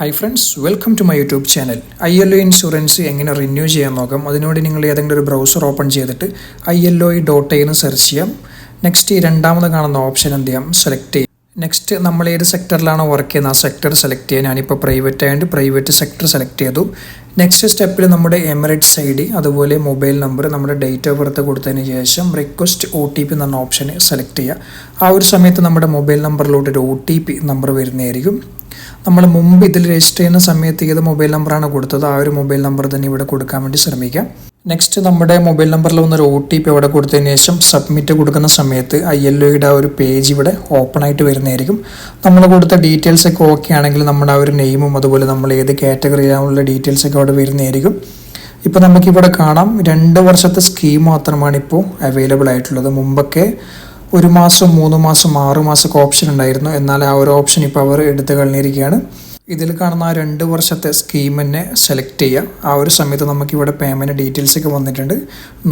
Hi friends, welcome to my YouTube channel. ILO insurance എങ്ങനെ renew ചെയ്യാൻ നോക്കാം. അതിനോട് നിങ്ങൾ ഏതെങ്കിലും ഒരു ബ്രൗസർ ഓപ്പൺ ചെയ്തിട്ട് ILO.in എന്ന് സെർച്ച് ചെയ്യാം. നെക്സ്റ്റ് ഈ രണ്ടാമത് കാണുന്ന ഓപ്ഷൻ എന്ത് ചെയ്യാം, സെലക്ട് ചെയ്യാം. നെക്സ്റ്റ് നമ്മൾ ഏത് സെക്ടറിലാണോ വർക്ക് ചെയ്യുന്നത് ആ സെക്ടർ സെലക്ട് ചെയ്യാൻ. ഞാനിപ്പോൾ പ്രൈവറ്റ് ആയതുകൊണ്ട് പ്രൈവറ്റ് സെക്ടർ സെലക്ട് ചെയ്തു. നെക്സ്റ്റ് സ്റ്റെപ്പിൽ നമ്മുടെ എമിറേറ്റ്സ് ID അതുപോലെ മൊബൈൽ നമ്പർ, നമ്മുടെ ഡേറ്റ് ഓഫ് ബർത്ത് കൊടുത്തതിന് ശേഷം റിക്വസ്റ്റ് OTP എന്ന ഓപ്ഷന് സെലക്ട് ചെയ്യുക. ആ ഒരു സമയത്ത് നമ്മുടെ മൊബൈൽ നമ്പറിലോട്ട് ഒരു OTP നമ്പർ വരുന്നതായിരിക്കും. നമ്മൾ മുമ്പ് ഇതിൽ രജിസ്റ്റർ ചെയ്യുന്ന സമയത്ത് ഏത് മൊബൈൽ നമ്പറാണ് കൊടുത്തത് ആ ഒരു മൊബൈൽ നമ്പർ തന്നെ ഇവിടെ കൊടുക്കാൻ വേണ്ടി ശ്രമിക്കാം. നെക്സ്റ്റ് നമ്മുടെ മൊബൈൽ നമ്പറിൽ വന്നൊരു OTP ഇവിടെ കൊടുത്തതിന് ശേഷം സബ്മിറ്റ് കൊടുക്കുന്ന സമയത്ത് ILOയുടെ ആ ഒരു പേജ് ഇവിടെ ഓപ്പൺ ആയിട്ട് വരുന്നതായിരിക്കും. നമ്മൾ കൊടുത്ത ഡീറ്റെയിൽസ് ഒക്കെ ഓക്കെ ആണെങ്കിൽ നമ്മുടെ ആ ഒരു നെയിമും അതുപോലെ നമ്മൾ ഏത് കാറ്റഗറിയിലുള്ള ഡീറ്റെയിൽസ് ഒക്കെ അവിടെ വരുന്നതായിരിക്കും. ഇപ്പോൾ നമുക്കിവിടെ കാണാം 2 വർഷത്തെ സ്കീം മാത്രമാണ് ഇപ്പോൾ അവൈലബിൾ ആയിട്ടുള്ളത്. മുമ്പൊക്കെ 1 മാസം, 3 മാസം, 6 മാസമൊക്കെ ഓപ്ഷൻ ഉണ്ടായിരുന്നു. എന്നാൽ ആ ഒരു ഓപ്ഷൻ ഇപ്പോൾ അവർ എടുത്തു കളഞ്ഞിരിക്കുകയാണ്. ഇതിൽ കാണുന്ന ആ 2 വർഷത്തെ സ്കീം തന്നെ സെലക്ട് ചെയ്യുക. ആ ഒരു സമയത്ത് നമുക്കിവിടെ പേയ്മെൻറ്റ് ഡീറ്റെയിൽസ് ഒക്കെ വന്നിട്ടുണ്ട്.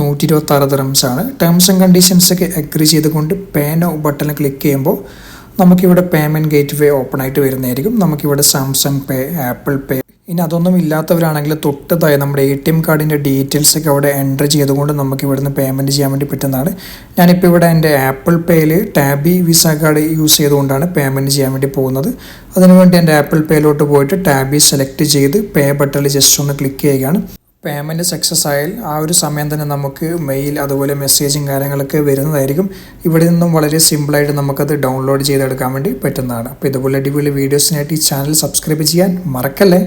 126 ദിർഹംസ് ആണ്. ടേംസ് ആൻഡ് കണ്ടീഷൻസ് ഒക്കെ അഗ്രി ചെയ്തുകൊണ്ട് പേ നൗ ബട്ടണിൽ ക്ലിക്ക് ചെയ്യുമ്പോൾ നമുക്കിവിടെ പേയ്മെൻറ്റ് ഗേറ്റ് വേ ഓപ്പൺ ആയിട്ട് വരുന്നതായിരിക്കും. നമുക്കിവിടെ സാംസങ് പേ, ആപ്പിൾ പേ, ഇനി അതൊന്നും ഇല്ലാത്തവരാണെങ്കിൽ തൊട്ടതായി നമ്മുടെ ATM കാർഡിൻ്റെ ഡീറ്റെയിൽസ് ഒക്കെ അവിടെ എൻ്റർ ചെയ്തുകൊണ്ട് നമുക്ക് ഇവിടുന്ന് പേയ്മെൻറ്റ് ചെയ്യാൻ വേണ്ടി പറ്റുന്നതാണ്. ഞാനിപ്പോൾ ഇവിടെ എൻ്റെ ആപ്പിൾ പേയിൽ ടാബി വിസ കാർഡ് യൂസ് ചെയ്തുകൊണ്ടാണ് പേയ്മെൻറ്റ് ചെയ്യാൻ വേണ്ടി പോകുന്നത്. അതിനുവേണ്ടി എൻ്റെ ആപ്പിൾ പേയിലോട്ട് പോയിട്ട് ടാബി സെലക്ട് ചെയ്ത് പേ ബട്ടണിൽ ജസ്റ്റ് ഒന്ന് ക്ലിക്ക് ചെയ്യുകയാണ്. പേയ്മെൻറ്റ് സക്സസ് ആയാൽ ആ ഒരു സമയം തന്നെ നമുക്ക് മെയിൽ അതുപോലെ മെസ്സേജും കാര്യങ്ങളൊക്കെ വരുന്നതായിരിക്കും. ഇവിടെ നിന്നും വളരെ സിമ്പിളായിട്ട് നമുക്കത് ഡൗൺലോഡ് ചെയ്തെടുക്കാൻ വേണ്ടി പറ്റുന്നതാണ്. അപ്പോൾ ഇതുപോലെ അടിപൊളി വീഡിയോസിനായിട്ട് ഈ ചാനൽ സബ്സ്ക്രൈബ് ചെയ്യാൻ മറക്കല്ലേ.